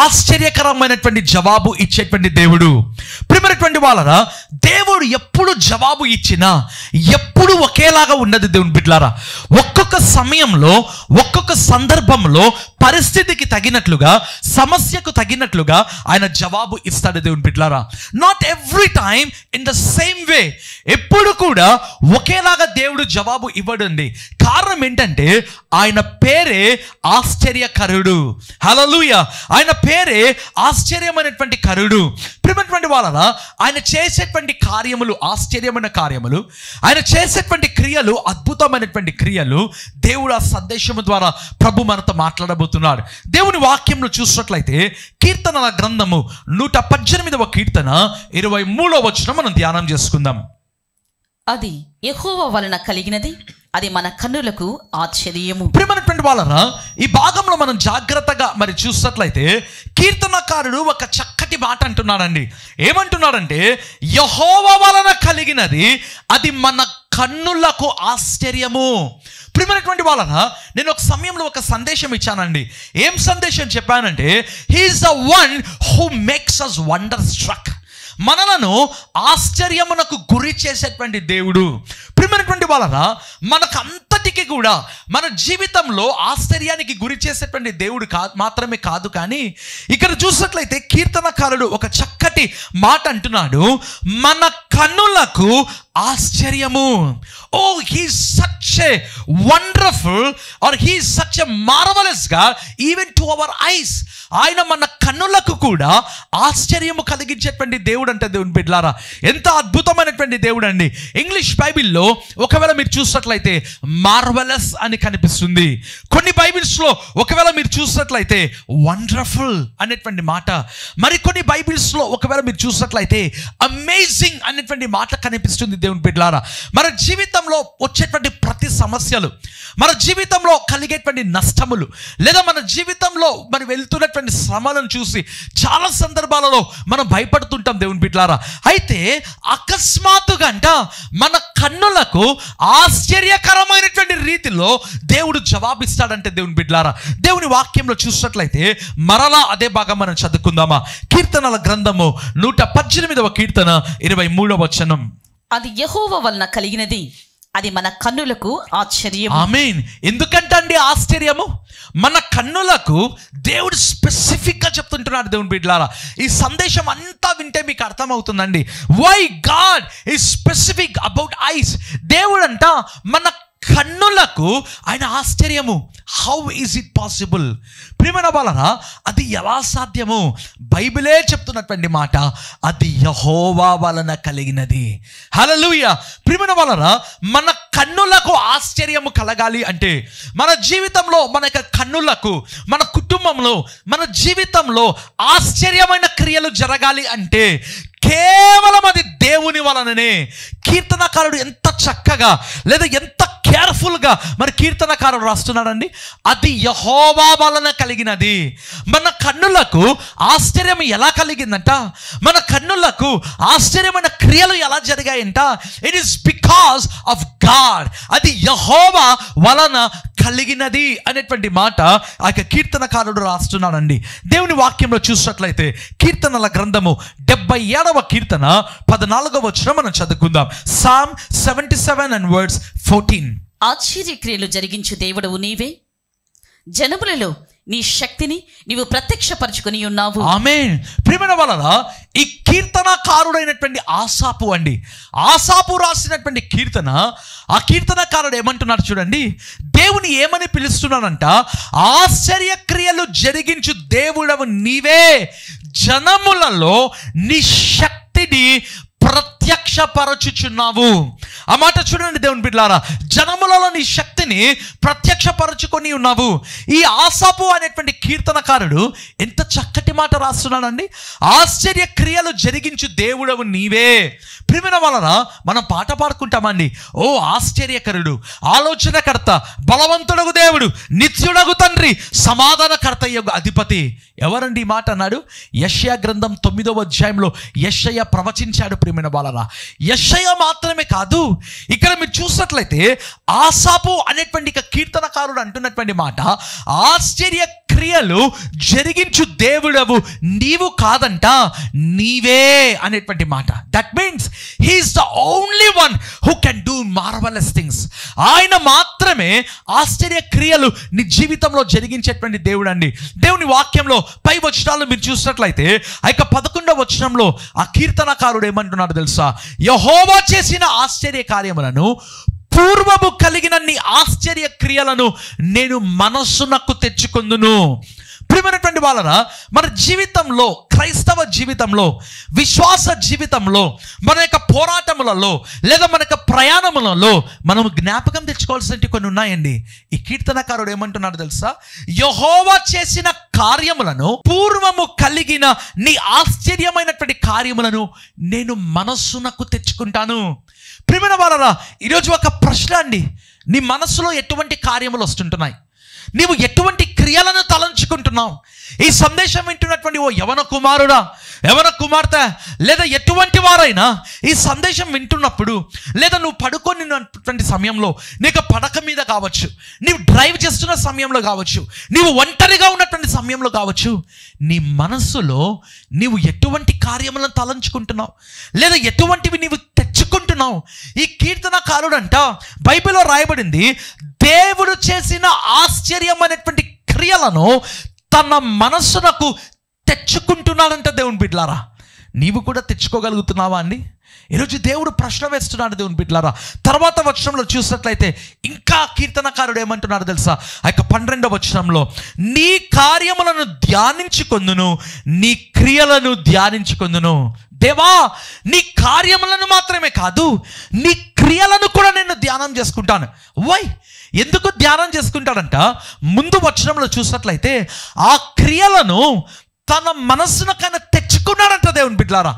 ఆశ్చర్యకరమైనటువంటి జవాబు ఇచ్చేటువంటి దేవుడు. ప్రియమైనటువంటి వాళ్ళరా, దేవుడు ఎప్పుడు జవాబు ఇచ్చినా ఎప్పుడు ఒకేలాగా ఉన్నది దేవుని బిడ్డలారా. ఒక్కొక్క సమయంలో ఒక్కొక్క సందర్భంలో పరిస్థితికి తగినట్లుగా, సమస్యకు తగినట్లుగా ఆయన జవాబు ఇస్తాడు దేవుని బిడ్డలారా. Not every time in the same way. ఎప్పుడు కూడా ఒకేలాగా దేవుడు జవాబు ఇవ్వడండి. కారణం ఏంటంటే ఆయన పేరే ఆశ్చర్యకరుడు. హల్లెలూయా. ఆయన పేరే ఆశ్చర్యమైనటువంటి కరుడు. ప్రియమైనటువంటి వాళ్ళరా, ఆయన చేసేటువంటి కార్యములు ఆశ్చర్యమైన కార్యములు, ఆయన చేసేటువంటి క్రియలు అద్భుతమైనటువంటి క్రియలు. దేవుడు ఆ సందేశము ద్వారా ప్రభు మనతో మాట్లాడబోతున్నాడు. దేవుని వాక్యంలో చూసినట్లయితే కీర్తనల గ్రంథము 118వ కీర్తన 23వ వచనం మనం ధ్యానం చేసుకుందాం. అది యెహోవా వలన కలిగినది, అది మన కన్నులకు ఆశ్చర్యము. ప్రియమైనటువంటి వాళ్ళరా, ఈ భాగంలో మనం జాగ్రత్తగా మరి చూసినట్లయితే కీర్తనకారుడు ఒక చక్కటి మాట అంటున్నాడండి. ఏమంటున్నాడంటే, యెహోవా వలన కలిగినది అది మన కన్నులకు ఆశ్చర్యము. ప్రియమైనటువంటి వాళ్ళరా, నేను ఒక సమయంలో ఒక సందేశం ఇచ్చానండి. ఏం సందేశం చెప్పానంటే, he is the one who makes us wonder struck. మనలను ఆశ్చర్యమునకు గురి చేసేటువంటి దేవుడు. ప్రియమైనటువంటి వాళ్ళరా, మనకు అంతటికి కూడా మన జీవితంలో ఆశ్చర్యానికి గురి చేసేటువంటి దేవుడు మాత్రమే కాదు, కానీ ఇక్కడ చూసినట్లయితే కీర్తనకారుడు ఒక చక్కటి మాట అంటున్నాడు, మన కన్నులకు ఆశ్చర్యము. Oh, he's such a wonderful or he's such a marvellous God even to our eyes. ఆయన మన కన్నులకు కూడా ఆశ్చర్యము కలిగించేటువంటి దేవుడు అంటే దేవుని బిడ్డలారా, ఎంత అద్భుతమైనటువంటి దేవుడు అండి. ఇంగ్లీష్ బైబిల్లో ఒకవేళ మీరు చూసినట్లయితే మార్వెలస్ అని కనిపిస్తుంది. కొన్ని బైబిల్స్లో ఒకవేళ మీరు చూసినట్లయితే వండర్ఫుల్ అనేటువంటి మాట, మరికొన్ని బైబిల్స్లో ఒకవేళ మీరు చూసినట్లయితే అమేజింగ్ అనేటువంటి మాట కనిపిస్తుంది దేవుని బిడ్డలారా. మన జీవితంలో వచ్చేటువంటి ప్రతి సమస్యలు, మన జీవితంలో కలిగేటువంటి నష్టములు, లేదా మన జీవితంలో మనం వెళ్తున్నటువంటి శ్రమలను చూసి చాలా సందర్భాలలో మనం భయపడుతుంటాం దేవుని బిడ్డలారా. అయితే అకస్మాత్తుగా అంట మన కన్నులకు ఆశ్చర్యకరమైనటువంటి రీతిలో దేవుడు జవాబిస్తాడంటే దేవుని బిడ్డలారా. దేవుని వాక్యంలో చూసినట్లయితే మరలా అదే భాగం మనం చదువుకుందామా. కీర్తనల గ్రంథము 118వ కీర్తన 23వ వచనం. అది యెహోవా వలన కలిగినది, అది మన కన్నులకు ఆశ్చర్యం. ఆమేన్. ఎందుకంటే ఆశ్చర్యము మన కన్నులకు దేవుడు స్పెసిఫిక్గా చెప్తుంటున్నాడు దేవుని బిడ్డలారా. ఈ సందేశం అంతా వింటే మీకు అర్థమవుతుందండి why God is specific about eyes. దేవుడు అంట మన కన్నులకు ఆయన ఆశ్చర్యము. How is it possible? ప్రియమైన వాళ్ళరా, అది ఎలా సాధ్యము? బైబిలే చెప్తున్నటువంటి మాట, అది యెహోవా వలన కలిగినది. హల్లెలూయా. ప్రియమైన వాళ్ళరా, మన కన్నులకు ఆశ్చర్యము కలగాలి అంటే, మన జీవితంలో మన కన్నులకు, మన కుటుంబంలో, మన జీవితంలో ఆశ్చర్యమైన క్రియలు జరగాలి అంటే కేవలం అది దేవుని వలననే. కీర్తనకారుడు ఎంత చక్కగా లేదా ఎంత కేర్ఫుల్గా మరి కీర్తనకారుడు రాస్తున్నాడండి. అది యెహోవా వలన కలిగినది. మన కన్నులకు ఆశ్చర్యం ఎలా కలిగిందంట, మన కన్నులకు ఆశ్చర్యమైన క్రియలు ఎలా జరిగాయంట, it is because of God. అది యెహోవా వలన కలిగినది అనేటువంటి మాట ఆ కీర్తనకారుడు రాస్తున్నాడండి. దేవుని వాక్యంలో చూసినట్లయితే కీర్తనల గ్రంథము 77వ కీర్తన 14వ వచనం మనం చదువుకుందాం. Psalm 77 and verse 14. ఆశ్చర్యక్రియలు జరిగించు దేవుడవు నీవే, జనములలో నీ శక్తిని నీవు ప్రత్యక్షపరచుకొని ఉన్నావు. ఆమేన్. ప్రియమైన వాళ్ళరా, ఈ కీర్తనకారుడైనటువంటి ఆసాపు అండి, ఆసాపు రాసినటువంటి కీర్తన. ఆ కీర్తనకారుడు ఏమంటున్నాడు చూడండి, దేవుని ఏమని పిలుస్తున్నాడంట, ఆశ్చర్యక్రియలు జరిగించు దేవుడవు నీవే, జనములలో నీ శక్తిని ప్రత్యక్షపరచుచున్నావు. ఆ మాట చూడండి దేవుని బిడ్డలారా, జనములలో నీ శక్తిని ప్రత్యక్షపరచుకొని ఉన్నావు. ఈ ఆసాపు అనేటువంటి కీర్తనకారుడు ఎంత చక్కటి మాట రాస్తున్నాడండి. ఆశ్చర్య క్రియలు జరిగించు దేవుడవు నీవే. ప్రియమైన వాళ్ళరా, మనం పాట పాడుకుంటామండి. ఓ ఆశ్చర్యకరుడు, ఆలోచనకర్త, బలవంతుడగు దేవుడు, నిత్యుడగు తండ్రి, సమాధానకర్త యొక్క అధిపతి. ఎవరండి ఈ మాట అన్నాడు? యెషయా గ్రంథం 9వ అధ్యాయంలో యెషయా ప్రవచించాడు. ప్రియమైన వాళ్ళరా, యెషయా మాత్రమే కాదు, ఇక్కడ మీరు చూసినట్లయితే ఆసాపు అనేటువంటి కీర్తనకారుడు అంటున్నటువంటి మాట, ఆశ్చర్య క్రియలు జరిగించు దేవుడవు నీవు కాదంట, నీవే అనేటువంటి మాట. That means he's the only one who can do marvellous things. ఆయన మాత్రమే ఆశ్చర్య క్రియలు నీ జీవితంలో జరిగించేటువంటి దేవుడు అండి. దేవుని వాక్యంలో పై వచనాలు మీరు చూసినట్లయితే ఆ యొక్క 11వ వచనంలో ఆ కీర్తనకారుడు ఏమంటున్నాడు తెలుసా? యెహోవా చేసిన ఆశ్చర్య కార్యములను, పూర్వము కలిగిన నీ ఆశ్చర్య క్రియలను నేను మనస్సునకు తెచ్చుకొందును. ప్రియమైనటువంటి వాళ్ళరా, మన జీవితంలో, క్రైస్తవ జీవితంలో, విశ్వాస జీవితంలో, మన యొక్క పోరాటములలో లేదా మన యొక్క ప్రయాణములలో మనం జ్ఞాపకం తెచ్చుకోవాల్సినవి కొన్ని ఉన్నాయండి. ఈ కీర్తనకారుడు ఏమంటున్నాడు తెలుసా? యెహోవా చేసిన కార్యములను, పూర్వము కలిగిన నీ ఆశ్చర్యమైనటువంటి కార్యములను నేను మనస్సునకు తెచ్చుకుంటాను. ప్రియమైన వాళ్ళరా, ఈరోజు ఒక ప్రశ్న అండి. నీ మనస్సులో ఎటువంటి కార్యములు వస్తుంటున్నాయి? నీవు ఎటువంటి క్రియలను తలంచుకుంటున్నావు? ఈ సందేశం వింటున్నటువంటి ఓ యవన కుమారుడా, యవన కుమార్తె, లేదా ఎటువంటి వారైనా ఈ సందేశం వింటున్నప్పుడు, లేదా నువ్వు పడుకొనినటువంటి సమయంలో, నీకు పడక మీద కావచ్చు, నీవు డ్రైవ్ చేస్తున్న సమయంలో కావచ్చు, నీవు ఒంటరిగా ఉన్నటువంటి సమయంలో కావచ్చు, నీ మనస్సులో నీవు ఎటువంటి కార్యములను తలంచుకుంటున్నావు, లేదా ఎటువంటివి నీవు తెచ్చుకుంటున్నావు? ఈ కీర్తనకారుడు అంట, బైబిల్లో రాయబడింది, దేవుడు చేసిన ఆశ్చర్యమైనటువంటి క్రియలను తన మనస్సునకు తెచ్చుకుంటున్నాడంట. దేవుని బిడ్డలారా, నీవు కూడా తెచ్చుకోగలుగుతున్నావా అండి? ఈరోజు దేవుడు ప్రశ్న వేస్తున్నాడు దేవుని బిడ్డలారా. తర్వాత వచనంలో చూసినట్లయితే ఇంకా కీర్తనకారుడు ఏమంటున్నాడు తెలుసా? ఆ యొక్క 12వ వచనంలో, నీ కార్యములను ధ్యానించుకొందును, నీ క్రియలను ధ్యానించుకొందును. దేవా, నీ కార్యములను మాత్రమే కాదు, నీ క్రియలను కూడా నేను ధ్యానం చేసుకుంటాను. వై? ఎందుకు ధ్యానం చేసుకుంటాడంట? ముందు వచనంలో చూసినట్లయితే ఆ క్రియలను తన మనస్సునకైనా తెచ్చుకున్నాడంట. దేవుని బిడ్డలారా,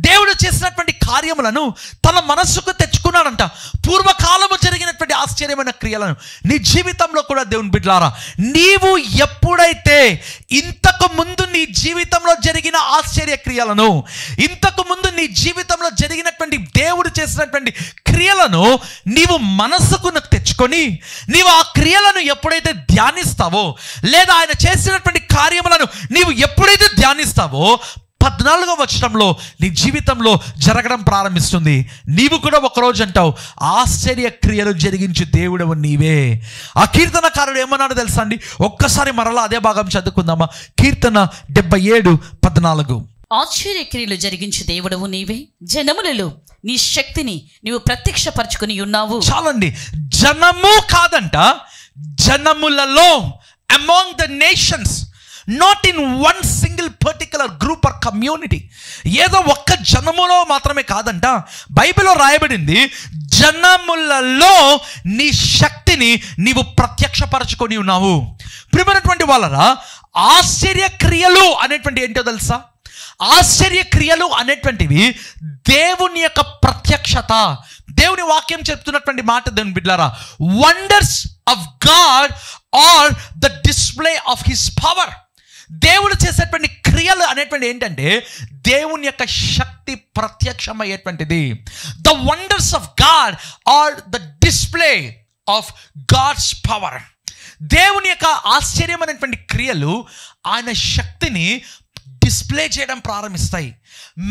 దేవుడు చేసినటువంటి కార్యములను తన మనస్సుకు తెచ్చుకున్నాడంట. పూర్వకాలము జరిగినటువంటి ఆశ్చర్యమైన క్రియలను నీ జీవితంలో కూడా దేవుని బిడ్డలారా, నీవు ఎప్పుడైతే ఇంతకు ముందు నీ జీవితంలో జరిగిన ఆశ్చర్య క్రియలను, ఇంతకు ముందు నీ జీవితంలో జరిగినటువంటి దేవుడు చేసినటువంటి క్రియలను నీవు మనస్సుకు తెచ్చుకొని, నీవు ఆ క్రియలను ఎప్పుడైతే ధ్యానిస్తావో, లేదా ఆయన చేసినటువంటి కార్యములను నీవు ఎప్పుడైతే ధ్యానిస్తావో, 14వ వచనంలో నీ జీవితంలో జరగడం ప్రారంభిస్తుంది. నీవు కూడా ఒకరోజు అంటావు, ఆశ్చర్య క్రియలు జరిగించు దేవుడవు నీవే. ఆ కీర్తనకారుడు ఏమన్నాడు తెలుసా అండి? ఒక్కసారి మరలా అదే భాగం చదువుకుందామా? కీర్తన 77:14. ఆశ్చర్యక్రియలు జరిగించు దేవుడవు నీవే, జనములలో నీ శక్తిని నీవు ప్రత్యక్షపరచుకుని ఉన్నావు. చాలండి, జనము కాదంట, జనములలో, among the nations, not in one single particular group or community. ఏదో ఒక్క జనములో మాత్రమే కాదంట, బైబిల్లో రాయబడింది, జనములలో నీ శక్తిని నీవు ప్రత్యక్షపరచుకొని ఉన్నావు. ప్రియమైనటువంటి వాళ్ళరా, ఆశ్చర్య క్రియలు అనేటువంటి ఏంటో తెలుసా? ఆశ్చర్య క్రియలు అనేటువంటివి దేవుని యొక్క ప్రత్యక్షత. దేవుని వాక్యం చెప్తున్నటువంటి మాట దేవుని బిడ్డలారా, wonders of God are the display of his power. దేవుడు చేసేటువంటి క్రియలు అనేటువంటి ఏంటంటే దేవుని యొక్క శక్తి ప్రత్యక్షమయ్యేటువంటిది. The wonders of God are the display of God's power. దేవుని యొక్క ఆశ్చర్యమైనటువంటి క్రియలు ఆయన శక్తిని డిస్ప్లే చేయడం ప్రారంభిస్తాయి,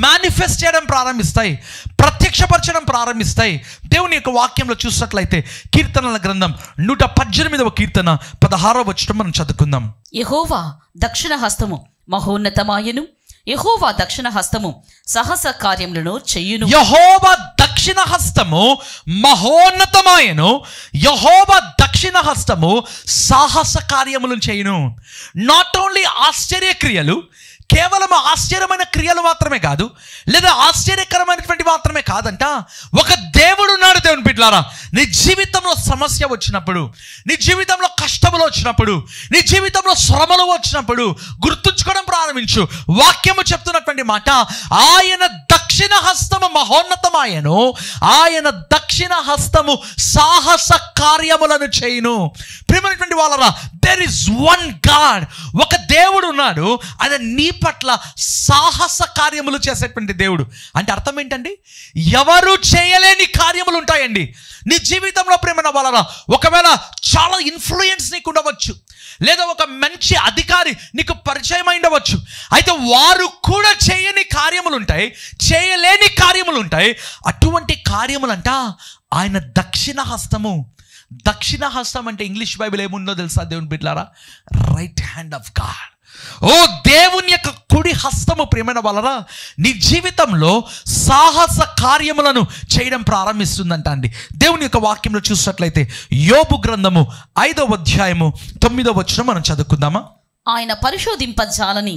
మేనిఫెస్ట్ చేయడం ప్రారంభిస్తాయి, ప్రత్యక్షపరచడం ప్రారంభిస్తాయి. దేవుని యొక్క వాక్యంలో చూసినట్లయితే కీర్తనల గ్రంథం 118వ కీర్తన 16వ వచనం మనం చదువుకుందాం. యెహోవా దక్షిణ హస్తము మహోన్నతమాయను, యెహోవా దక్షిణ హస్తము సాహస కార్యములను చెయ్యును. యెహోవా దక్షిణ హస్తము మహోన్నతమాయను, యెహోవా దక్షిణ హస్తము సాహస కార్యములను చేయును. నాట్ ఓన్లీ ఆశ్చర్య క్రియలు, కేవలం ఆశ్చర్యమైన క్రియలు మాత్రమే కాదు, లేదా ఆశ్చర్యకరమైనటువంటి మాత్రమే కాదంట. ఒక దేవుడు ఉన్నాడు దేవుని బిడ్డలారా. నీ జీవితంలో సమస్య వచ్చినప్పుడు, నీ జీవితంలో కష్టములు వచ్చినప్పుడు, నీ జీవితంలో శ్రమలు వచ్చినప్పుడు గుర్తుంచుకోవడం ప్రారంభించు. వాక్యము చెప్తున్నటువంటి మాట, ఆయన దక్షిణ దక్షిణ హస్తము మహోన్నతమాయను, ఆయన దక్షిణ హస్తము సాహస కార్యములను చేయును. ప్రియమైనటువంటి వాళ్ళరా, దేర్ ఇస్ వన్ గాడ్, ఒక దేవుడు ఉన్నాడు, ఆయన నీ పట్ల సాహస కార్యములు చేసేటువంటి దేవుడు. అంటే అర్థం ఏంటండి? ఎవరు చేయలేని కార్యములు ఉంటాయండి నీ జీవితంలో. ప్రియమైన వాళ్ళరా, ఒకవేళ చాలా ఇన్ఫ్లుయెన్స్ నీకు ఉండవచ్చు, లేదా ఒక మంచి అధికారి నీకు పరిచయం ఉండవచ్చు, అయితే వారు కూడా చేయని కార్యములు ఉంటాయి, చేయలేని కార్యములు ఉంటాయి. అటువంటి కార్యములంట ఆయన దక్షిణ హస్తము. దక్షిణ హస్తం అంటే ఇంగ్లీష్ బైబిల్ ఏముందో తెలుసా దేవుని బిడ్డలారా? Right hand of God. ఓ దేవుని యొక్క కుడి హస్తము ప్రియమైన వాళ్ళరా నీ జీవితంలో సాహస కార్యములను చేయడం ప్రారంభిస్తుందంట అండి. దేవుని యొక్క వాక్యంలో చూసినట్లయితే యోబు గ్రంథము 5వ అధ్యాయము 9వ వచనం మనం చదువుకుందామా? ఆయన పరిశోధింపజాలని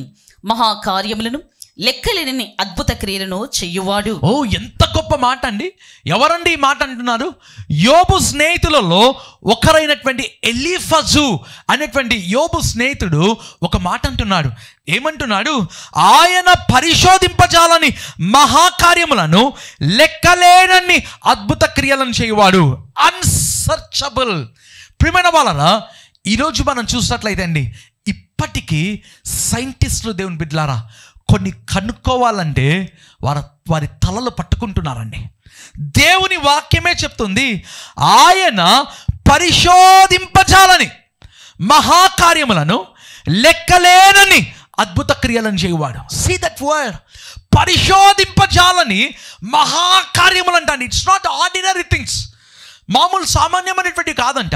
మహాకార్యములను లెక్కలేని అద్భుత క్రియలను చెయ్యువాడు. ఓ ఎంత గొప్ప మాట అండి. ఎవరండి ఈ మాట అంటున్నారు? యోబు స్నేహితులలో ఒకరైనటువంటి ఎలీఫజు అనేటువంటి యోబు స్నేహితుడు ఒక మాట అంటున్నాడు. ఏమంటున్నాడు? ఆయన పరిశోధింపజాలని మహాకార్యములను లెక్కలేనన్ని అద్భుత క్రియలను చేయువాడు. అన్సర్చబుల్. ప్రియమైన వాళ్ళరా, ఈరోజు మనం చూసినట్లయితే అండి, ఇప్పటికీ సైంటిస్టులు దేవుని బిడ్డలారా కొన్ని కనుక్కోవాలంటే వారి తలలు పట్టుకుంటున్నారండి. దేవుని వాక్యమే చెప్తుంది ఆయన పరిశోధింపజాలని మహాకార్యములను లెక్కలేనని అద్భుత క్రియలను చేయువాడు. సీ దట్ వర్డ్, పరిశోధింపజాలని మహాకార్యములు అంటాను. ఇట్స్ నాట్ ఆర్డినరీ థింగ్స్, మామూలు సామాన్యమైనటువంటి కాదంట.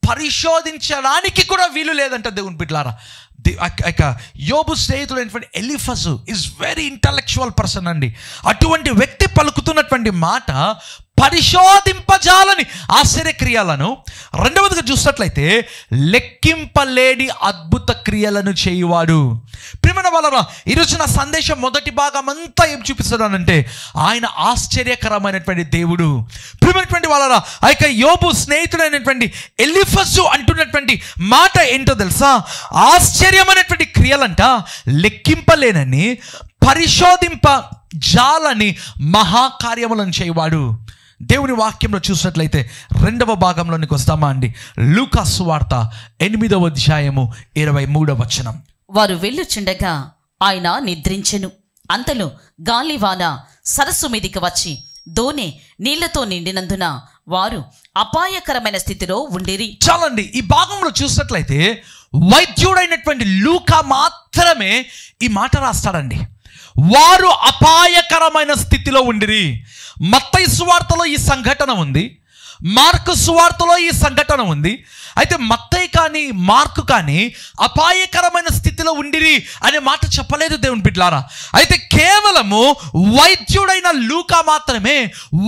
పరిశోధించడానికి కూడా వీలు లేదంట దేవుని బిడ్డలారా. యోబు స్నేహితుడైనటువంటి ఎలీఫజు ఈజ్ వెరీ ఇంటలెక్చువల్ పర్సన్ అండి. అటువంటి వ్యక్తి పలుకుతున్నటువంటి మాట పరిశోధింపజాలని ఆశ్చర్యక్రియలను, రెండవదిగా చూసినట్లయితే లెక్కింపలేని అద్భుత క్రియలను చేయువాడు. ప్రియమైన వాళ్ళరా, ఈరోజు నా సందేశం మొదటి భాగం అంతా ఏం చూపిస్తున్నానంటే ఆయన ఆశ్చర్యకరమైనటువంటి దేవుడు. ప్రియమైనటువంటి వాళ్ళరా, ఆ యొక్క యోబు స్నేహితుడైనటువంటి ఎలీఫజు అంటున్నటువంటి మాట ఏంటో తెలుసా? ఆశ్చర్యమైనటువంటి క్రియలంట లెక్కింపలేనని పరిశోధింపజాలని మహాకార్యములను చేయువాడు. దేవుని వాక్యంలో చూసినట్లయితే 2వ భాగంలోనికి వస్తామా అండి? లూకా సువార్త 8వ అధ్యాయము 23వ వచనం. వారు వెళ్ళుచుండగా ఆయన నిద్రించెను. అంతలో గాలివాన సరస్సు మీదికి వచ్చి దోణి నీళ్లతో నిండినందున వారు అపాయకరమైన స్థితిలో ఉండిరి. చాలండి, ఈ భాగంలో చూసినట్లయితే వైద్యుడైనటువంటి లూకా మాత్రమే ఈ మాట రాస్తాడండి. వారు అపాయకరమైన స్థితిలో ఉండిరి. మత్తయి సువార్తలో ఈ సంఘటన ఉంది, మార్కు సువార్తలో ఈ సంఘటన ఉంది. అయితే మత్తయి కానీ మార్కు కానీ అపాయకరమైన స్థితిలో ఉండిరి అనే మాట చెప్పలేదు దేవుని బిడ్డలారా. అయితే కేవలము వైద్యుడైన లూకా మాత్రమే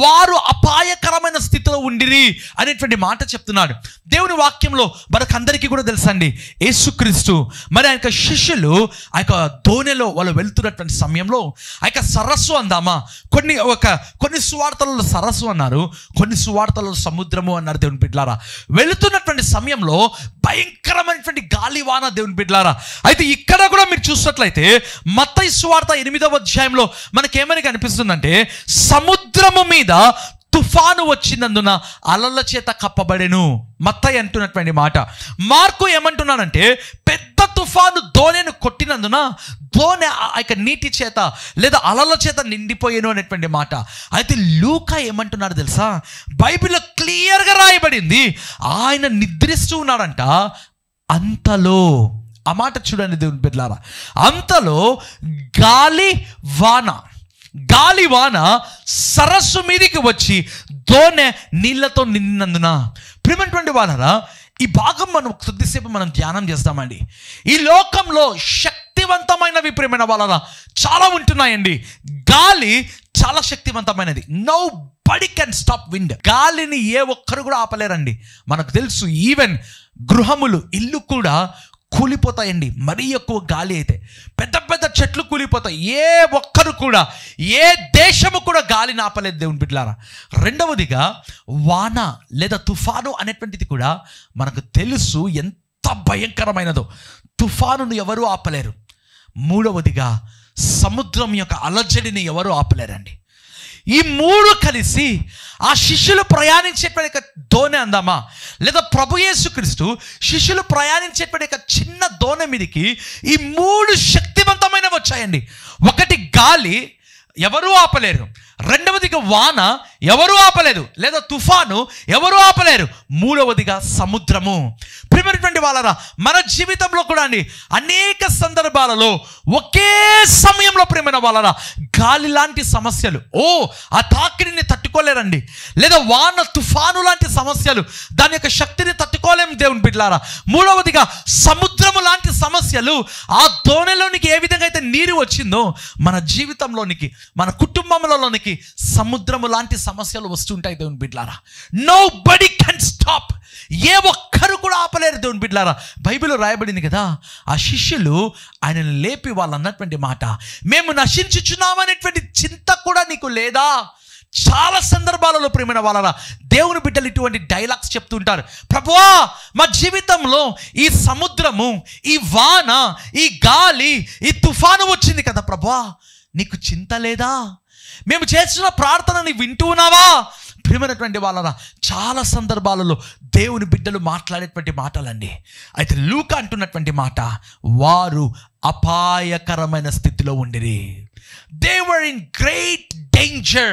వారు అపాయకరమైన స్థితిలో ఉండిరి అనేటువంటి మాట చెప్తున్నాడు. దేవుని వాక్యంలో మనకందరికీ కూడా తెలుసండి, యేసుక్రీస్తు మరి ఆ యొక్క శిష్యులు ఆ యొక్క దోణిలో వాళ్ళు వెళ్తున్నటువంటి సమయంలో ఆ యొక్క సరస్సు అందామా, కొన్ని సువార్తలలో సరస్సు అన్నారు, కొన్ని సువార్తలలో సముద్రము అన్నారు. దేవుని బిడ్డలారా, వెళుతున్నటువంటి సమయంలో భయంకరమైనటువంటి గాలివాన దేవుని బిడ్డలారా. అయితే ఇక్కడ కూడా మీరు చూసినట్లయితే మత్తయి సువార్త 8వ అధ్యాయంలో మనకేమని కనిపిస్తుందంటే సముద్రము మీద తుఫాను వచ్చినందున అలల చేత కప్పబడెను. మత్తయి అంటున్నటువంటి మాట. మార్కు ఏమంటున్నానంటే పెద్ద తుఫాను దోణిని కొట్టినందున దోణి ఆ యొక్క నీటి చేత లేదా అలల చేత నిండిపోయేను అనేటువంటి మాట. అయితే లూకా ఏమంటున్నాడు తెలుసా? బైబిల్లో క్లియర్గా రాయబడింది ఆయన నిద్రిస్తూ ఉన్నాడంట. అంతలో, ఆ మాట చూడండి దేవుని బిడ్డలారా, అంతలో గాలివాన సరస్సు మీదికి వచ్చి దోణి నీళ్లతో నిండినందున. ప్రియమైనటువంటి వాళ్ళరా, ఈ భాగం మనం కొద్దిసేపు మనం ధ్యానం చేస్తామండి. ఈ లోకంలో శక్తివంతమైనవి ప్రియమైన వాళ్ళరా చాలా ఉంటున్నాయండి. గాలి చాలా శక్తివంతమైనది. Nobody can stop wind. గాలిని ఏ ఒక్కరు కూడా ఆపలేరండి. మనకు తెలుసు, ఈవెన్ గృహములు, ఇల్లు కూడా కూలిపోతాయండి మరీ ఎక్కువ గాలి అయితే. పెద్ద పెద్ద చెట్లు కూలిపోతాయి. ఏ ఒక్కరు కూడా, ఏ దేశము కూడా గాలిని ఆపలేదు దేవుని బిడ్డలారా. రెండవదిగా వాన లేదా తుఫాను అనేటువంటిది కూడా మనకు తెలుసు ఎంత భయంకరమైనదో. తుఫానును ఎవరూ ఆపలేరు. మూడవదిగా సముద్రం యొక్క అలజడిని ఎవరు ఆపలేరండి. ఈ మూడు కలిసి ఆ శిష్యులు ప్రయాణించేటువంటి దోణి అందామా, లేదా ప్రభు యేసుక్రీస్తు శిష్యులు ప్రయాణించేటువంటి చిన్న దోణి మీదకి ఈ మూడు శక్తివంతమైనవి వచ్చాయండి. ఒకటి గాలి, ఎవరూ ఆపలేరు. రెండవదిగా వాన, ఎవరూ ఆపలేదు, లేదా తుఫాను, ఎవరూ ఆపలేరు. మూడవదిగా సముద్రము. ప్రియమైనటువంటి వాళ్ళరా, మన జీవితంలో కూడా అండి అనేక సందర్భాలలో ఒకే సమయంలో ప్రియమైన వాళ్ళరా గాలి లాంటి సమస్యలు, ఆ తాకిడిని తట్టుకోలేరండి. లేదా వాన, తుఫాను లాంటి సమస్యలు, దాని యొక్క శక్తిని తట్టుకోలేము దేవుని బిడ్డలారా. మూడవదిగా సముద్రము లాంటి సమస్యలు. ఆ దోణిలోనికి ఏ విధంగా అయితే నీరు వచ్చిందో మన జీవితంలోనికి, మన కుటుంబంలోనికి సముద్రము లాంటి సమస్యలు వస్తుంటాయి దేవుని బిడ్డలారా. Nobody can stop. ఏ ఒక్కరు కూడా ఆపలేరు దేవుని బిడ్డలారా. బైబిల్లో రాయబడింది కదా, ఆ శిష్యులు ఆయనను లేపి వాళ్ళు అన్నటువంటి మాట, మేము నశించుచున్నామనేటువంటి చింత కూడా నీకు లేదా? చాలా సందర్భాలలో ప్రియమైన వాళ్ళరా దేవుని బిడ్డలు ఇటువంటి డైలాగ్స్ చెప్తుంటారు. ప్రభువా, మా జీవితంలో ఈ సముద్రము, ఈ వాన, ఈ గాలి, ఈ తుఫాను వచ్చింది కదా ప్రభువా, నీకు చింత లేదా? మేము చేస్తున్న ప్రార్థనని వింటూ ఉన్నావా? ప్రియమైనటువంటి వాళ్ళరా చాలా సందర్భాలలో దేవుని బిడ్డలు మాట్లాడేటువంటి మాటలండి. అయితే లూకా అంటున్నటువంటి మాట, వారు అపాయకరమైన స్థితిలో ఉండిరి. They were in great danger.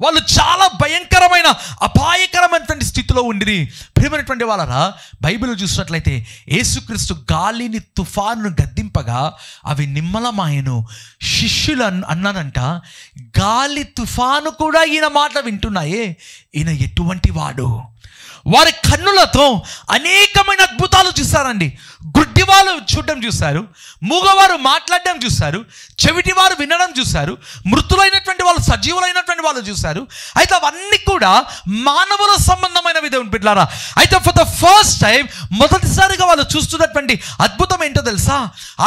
వాళ్ళు చాలా భయంకరమైన అపాయకరమైనటువంటి స్థితిలో ఉండిరి. ప్రియమైనటువంటి వాళ్ళరా బైబిల్ చూసినట్లయితే యేసుక్రీస్తు గాలిని, తుఫాను గద్దింపగా అవి నిమ్మలమాయను. శిష్యులు అన్నానంట, గాలి తుఫాను కూడా ఈయన మాట వింటున్నాయే, ఈయన ఎటువంటి వాడు? వారి కన్నులతో అనేకమైన అద్భుతాలు చూశారండి. గుడ్డివాళ్ళు చూడడం చూశారు, మూగవారు మాట్లాడడం చూశారు, చెవిటివారు వినడం చూశారు, మృతులైనటువంటి వాళ్ళు సజీవులైనటువంటి వాళ్ళు చూశారు. అయితే అవన్నీ కూడా మానవుల సంబంధమైనవి దేవుని బిడ్డలారా. అయితే ఫర్ ద ఫస్ట్ టైం మొదటిసారిగా వాళ్ళు చూస్తున్నటువంటి అద్భుతం ఏంటో తెలుసా?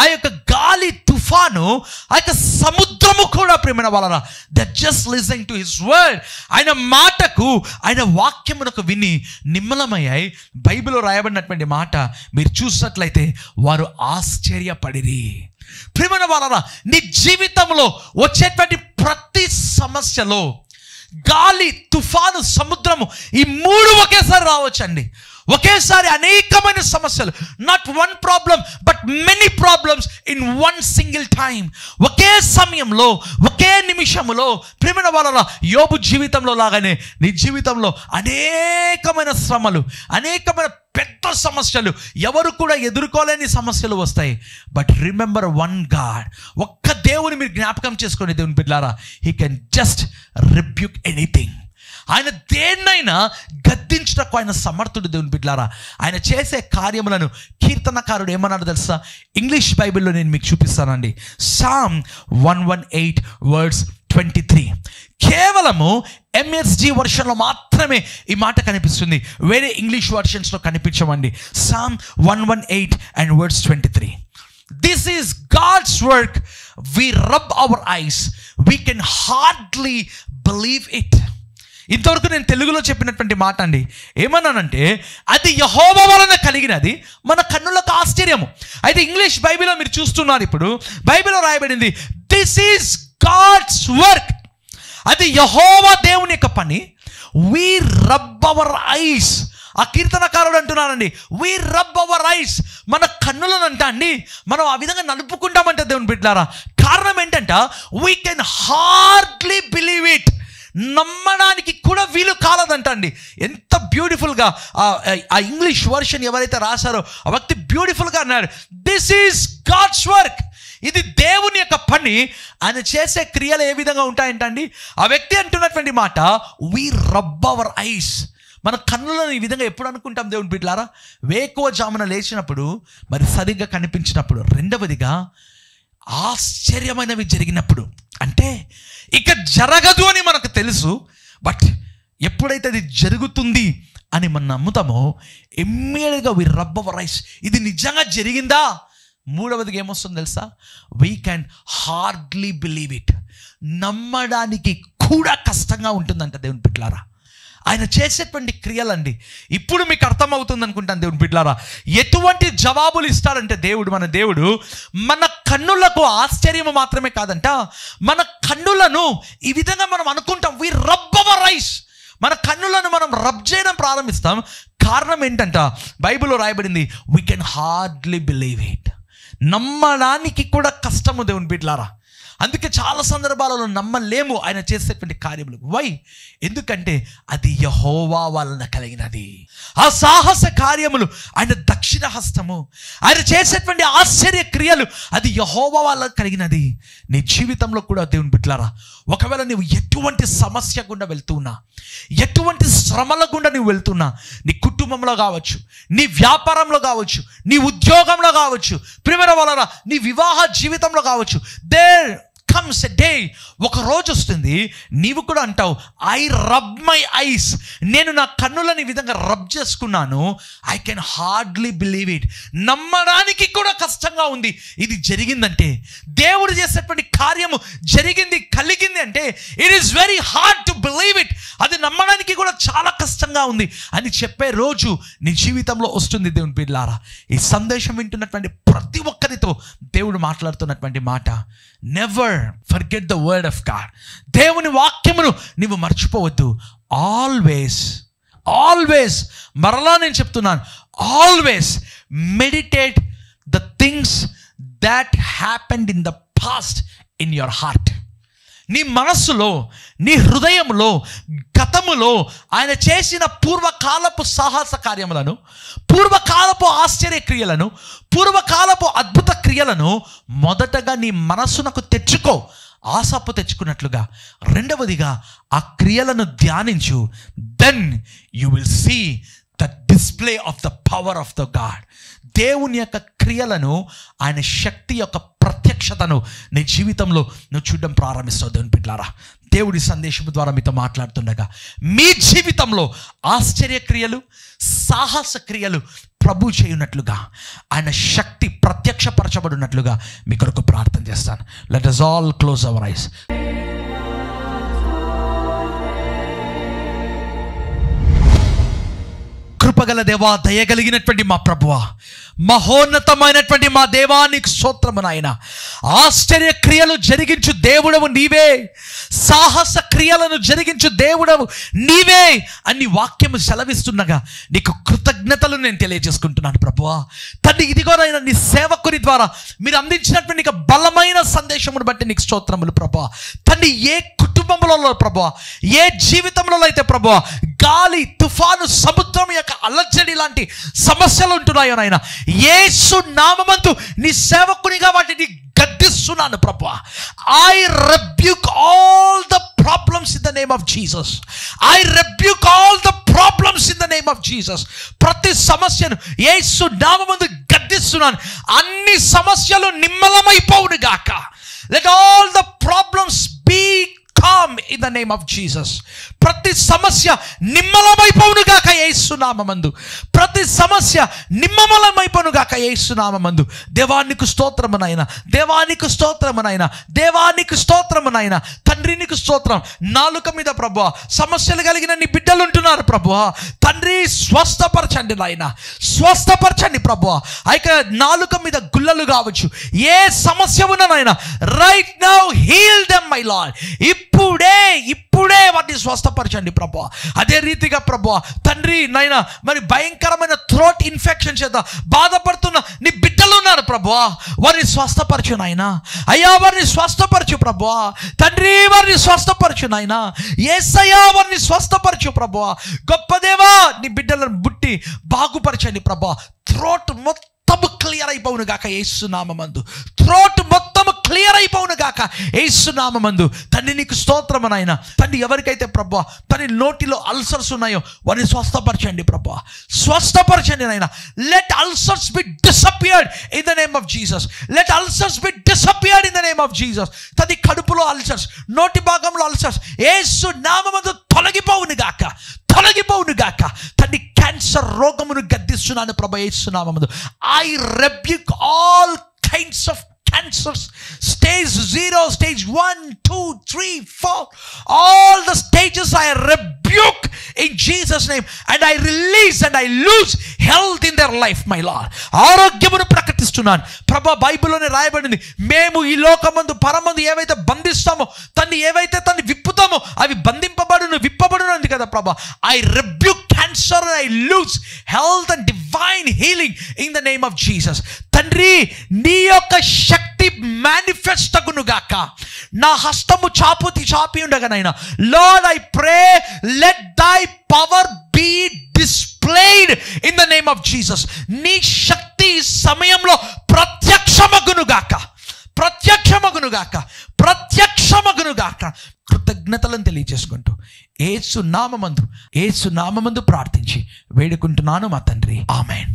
ఆ యొక్క గాలి, తుఫాను, ఆ యొక్క సముద్రము కూడా ప్రియమైన వాళ్ళరా they just listening to his word. ఆయన మాటకు, ఆయన వాక్యమునకు విని నిమ్మలమయ్యాయి. బైబిల్లో రాయబడినటువంటి మాట మీరు చూసినట్లయితే వారు ఆశ్చర్యపడిరి. ప్రియమైన వాళ్ళరా నీ జీవితంలో వచ్చేటువంటి ప్రతి సమస్యలో గాలి, తుఫాను, సముద్రము ఈ మూడు ఒకేసారి రావచ్చండి. ఒకేసారి అనేకమైన సమస్యలు, not one problem but many problems in one single time. ఒకే సమయంలో, ఒకే నిమిషంలో. ప్రియమైన వాళ్ళరా యోబు జీవితంలో లాగానే నీ జీవితంలో అనేకమైన శ్రమలు, అనేకమైన పెద్ద సమస్యలు, ఎవరు కూడా ఎదుర్కోలేని సమస్యలు వస్తాయి. But remember one God. ఒక్క దేవుని మీరు జ్ఞాపకం చేసుకోండి దేవుని బిడ్డలారా. He can just rebuke anything. ఆయన దేన్నైనా గద్దించుటకు ఆయన సమర్థుడు దేవుని బిడ్డలారా. ఆయన చేసే కార్యములను కీర్తనకారుడు ఏమన్నాడు తెలుసా? ఇంగ్లీష్ బైబిల్లో నేను మీకు చూపిస్తానండి. Psalm 118 verse 23. కేవలము MSG వర్షన్లో మాత్రమే ఈ మాట కనిపిస్తుంది, వేరే English వర్షన్స్లో కనిపించమండి. Psalm 118 and verse 23. This is God's work. We rub our eyes. We can hardly believe it. ఇంతవరకు నేను తెలుగులో చెప్పినటువంటి మాట అండి. ఏమన్నానంటే అది యెహోవా వలన కలిగినది, మన కన్నులకు ఆశ్చర్యము. అయితే ఇంగ్లీష్ బైబిల్లో మీరు చూస్తున్నారు, ఇప్పుడు బైబిల్లో రాయబడింది దిస్ ఈజ్ గాడ్స్ వర్క్. అది యెహోవా దేవుని యొక్క పని. వి రబ్ అవర్ ఐస్. ఆ కీర్తనకారుడు అంటున్నానండి, వి రబ్ అవర్ ఐస్. మన కన్నులను అంట అండి మనం ఆ విధంగా నలుపుకుంటామంట దేవుని బిడ్డలారా. కారణం ఏంటంట, we can hardly believe it. నమ్మడానికి కూడా వీలు కాలదంటండి. ఎంత బ్యూటిఫుల్గా ఆ ఇంగ్లీష్ వర్షన్ ఎవరైతే రాశారో ఆ వ్యక్తి బ్యూటిఫుల్గా అన్నాడు, దిస్ ఈజ్ గాడ్స్ వర్క్. ఇది దేవుని యొక్క పని. ఆయన చేసే క్రియలు ఏ విధంగా ఉంటాయంటండి, ఆ వ్యక్తి అంటున్నటువంటి మాట, వీ రబ్ అవర్ ఐస్. మన కన్నులను ఈ విధంగా ఎప్పుడు అనుకుంటాం దేవుని బిడ్డలారా? వేకువ జామున లేచినప్పుడు, మరి సరిగ్గా కనిపించినప్పుడు. రెండవదిగా ఆశ్చర్యమైనవి జరిగినప్పుడు. అంటే ఇక జరగదు అని మనకు తెలుసు, బట్ ఎప్పుడైతే అది జరుగుతుంది అని మనం నమ్ముతామో ఇమ్మీడియట్గా వి రబ్ అవర్ ఐస్. ఇది నిజంగా జరిగిందా? మూడవదిగా ఏమొస్తుంది తెలుసా? We can hardly believe it. నమ్మడానికి కూడా కష్టంగా ఉంటుందంట దేవుని బిడ్డలారా. ఆయన చేసేటువంటి క్రియలండి. ఇప్పుడు మీకు అర్థమవుతుంది అనుకుంటాను దేవుని బిడ్డలారా. ఎటువంటి జవాబులు ఇస్తాడంటే దేవుడు, మన దేవుడు మన కన్నులకు ఆశ్చర్యం మాత్రమే కాదంట, మన కన్నులను ఈ విధంగా మనం అనుకుంటాం, వి రబ్ అవర్ ఐస్, మన కన్నులను మనం రబ్ చేయడం ప్రారంభిస్తాం. కారణం ఏంటంట, బైబిల్లో రాయబడింది, we can hardly believe it. నమ్మడానికి కూడా కష్టము దేవుని బిడ్డలారా. అందుకే చాలా సందర్భాలలో నమ్మలేము ఆయన చేసేటువంటి కార్యములు. వై? ఎందుకంటే అది యెహోవా వలన కలిగినది. ఆ సాహస కార్యములు, ఆయన దక్షిణ హస్తము, ఆయన చేసేటువంటి ఆశ్చర్య క్రియలు, అది యెహోవా వలన కలిగినది. నీ జీవితంలో కూడా దేవుని బిడ్డలారా, ఒకవేళ నువ్వు ఎటువంటి సమస్య గుండా వెళ్తున్నా, ఎటువంటి శ్రమల గుండా నువ్వు వెళ్తున్నా, నీ కుటుంబంలో కావచ్చు, నీ వ్యాపారంలో కావచ్చు, నీ ఉద్యోగంలో కావచ్చు, ప్రియమైన వాళ్ళరా నీ వివాహ జీవితంలో కావచ్చు, దేర్ కమ్స్ ఎ డే, ఒక రోజు వస్తుంది, నీవు కూడా అంటావు, ఐ రబ్ మై ఐస్, నేను నా కన్నులని ఈ విధంగా రబ్ చేసుకున్నాను, I can hardly believe it. నమ్మడానికి కూడా కష్టంగా ఉంది ఇది జరిగిందంటే, దేవుడు చేసేటువంటి కార్యము జరిగింది, కలిగింది అంటే it is very hard to believe it. అది నమ్మడానికి కూడా చాలా కష్టంగా ఉంది అని చెప్పే రోజు నీ జీవితంలో వస్తుంది. దేవుని బిడ్డలారా, ఈ సందేశం వింటున్నటువంటి ప్రతి ఒక్కరితో దేవుడు మాట్లాడుతున్నటువంటి మాట, never forget the word of God. దేవుని వాక్యమును నీవు మర్చిపోవద్దు. ఆల్వేస్ మరలా నేను చెప్తున్నాను, always meditate the things that happened in the past in your heart. నీ మనస్సులో, నీ హృదయంలో, గతములో ఆయన చేసిన పూర్వకాలపు సాహస కార్యములను, పూర్వకాలపు ఆశ్చర్య క్రియలను, పూర్వకాలపు అద్భుత క్రియలను మొదటగా నీ మనస్సునకు తెచ్చుకో, ఆసపు తెచ్చుకున్నట్లుగా. రెండవదిగా ఆ క్రియలను ధ్యానించు. Then you will see the display of the power of the God. దేవుని యొక్క క్రియలను, ఆయన శక్తి యొక్క ప్రత్యక్షతను నీ జీవితంలో నువ్వు చూడడం ప్రారంభిస్తావు. దేవుని బిడ్డలారా, దేవుడి సందేశం ద్వారా మీతో మాట్లాడుతుండగా మీ జీవితంలో ఆశ్చర్య క్రియలు, సాహస క్రియలు ప్రభు చేయునట్లుగా, ఆయన శక్తి ప్రత్యక్షపరచబడినట్లుగా మీ కొరకు ప్రార్థన చేస్తాను. Let us all close our eyes. కృపగల దేవా, దయగలిగినటువంటి మా ప్రభువా, మహోన్నతమైనటువంటి మా దేవానికి స్తోత్రము నాయన. ఆశ్చర్య క్రియలు జరిగించు దేవుడవు నీవే, సాహస క్రియలను జరిగించు దేవుడవు నీవే అని వాక్యము సెలవిస్తుండగా నీకు కృతజ్ఞతలు నేను తెలియజేసుకుంటున్నాను ప్రభువా. తండ్రి, ఇదిగోనైనా నీ సేవకుని ద్వారా మీరు అందించినటువంటి నీకు బలమైన సందేశమును బట్టి నీకు స్తోత్రములు ప్రభువా. తండ్రి, ఏ కుటుంబంలో ప్రభువా, ఏ జీవితంలో అయితే ప్రభువా గాలి, తుఫాను, సముద్రం యొక్క అలజడి లాంటి సమస్యలు ఉంటున్నాయో నాయన, యేసు నామమందు నీ సేవకునిగా వాటిని గద్దిస్తున్నాను ప్రభువా. I rebuke all the problems in the name of Jesus. I rebuke all the problems in the name of Jesus. ప్రతి సమస్యను యేసు నామమందు గద్దిస్తున్నాను. అన్ని సమస్యలు నిమ్మలమైపోవును గాక. Let all the problems be calm in the name of Jesus. ప్రతి సమస్య నిమ్మలమైపోవును గాక యేసు నామమందు. ప్రతి సమస్య నిమ్మలమైపోవును గాక యేసు నామమందు. దేవానికి స్తోత్రము నాయన, దేవానికి స్తోత్రము నాయన, దేవానికి స్తోత్రము నాయన. తండ్రి నీకు స్తోత్రం. నాలుక మీద ప్రభువా సమస్యలు కలిగిన నీ బిడ్డలు ఉంటున్నారు ప్రభువా. తండ్రి, స్వస్థపరచండి నాయన, స్వస్థపరచండి ప్రభువా. అయితే నాలుక మీద గుల్లలు కావచ్చు, ఏ సమస్య ఉన్నా నాయన, right now heal them my lord. ఇప్పుడే వాటిని స్వస్థపరచండి ప్రభువా. అదే రీతిగా ప్రభువా తండ్రి నాయన, మరి భయంకరమైన థ్రోట్ ఇన్ఫెక్షన్ చేత బాధపడుతున్న నీ బిడ్డలు ఉన్నారు ప్రభువా, వారిని స్వస్థపరచు నాయన. అయ్యా, వారిని స్వస్థపరచు ప్రభువా. తండ్రి, వారిని స్వస్థపరచు నాయన. యేసయ్యా, వారిని స్వస్థపరచు ప్రభువా. గొప్ప దేవా, నీ బిడ్డలను బుట్టి బాగుపరచండి ప్రభువా. థ్రోట్ మొత్తం క్లియర్ అయిపోవును గాక యేసు నామమందు. థ్రోట్ మొత్తం క్లియర్ అయిపోవును గాక యేసు నామమందు. తండ్రి, నీకు స్తోత్రము నాయన. తండ్రి, ఎవరికైతే ప్రభువా తండ్రి నోటిలో అల్సర్స్ ఉన్నాయో వారిని స్వస్థపరచండి ప్రభువా, స్వస్థపరచండి నాయన. Let ulcers be disappeared in the name of Jesus. Let ulcers be disappeared in the name of Jesus. తండ్రి, కడుపులో అల్సర్స్, నోటి భాగంలో అల్సర్స్ యేసు నామమందు తొలగిపోవును గాక, తొలగిపోవును గాక. తండ్రి, క్యాన్సర్ రోగమును గద్దిస్తున్నాను ప్రభు యేసు నామములో. I rebuke all kinds of cancers, stage 0, stage 1, 2, 3, 4, all the stages I rebuke in Jesus name, and I release and I lose health in their life, my Lord. ఆరోగ్యమును ప్రకటిస్తున్నాను ప్రభా. బైబిల్లోనే రాయబడింది, మేము ఈ లోకమందు పరమందు ఏవైతే బంధిస్తామో, ఏవైతే విప్పుతామో అవి బంధింపబడును, విప్పబడును అంది కదా ప్రభా. I rebuke cancer and I lose health and divine healing in the name of Jesus. తండ్రి, నీ యొక్క శక్తి మేనిఫెస్ట్ అగును గాక. నా హస్తము చాపి ఉండగానైనా Lord, I pray, let thy power be displayed in the name of Jesus. నీ శక్తి సమయంలో ప్రత్యక్షమగునుగాక. కృతజ్ఞతలను తెలియజేసుకుంటూ యేసు నామమందు ప్రార్థించి వేడుకుంటున్నాను మా తండ్రి. ఆమేన్.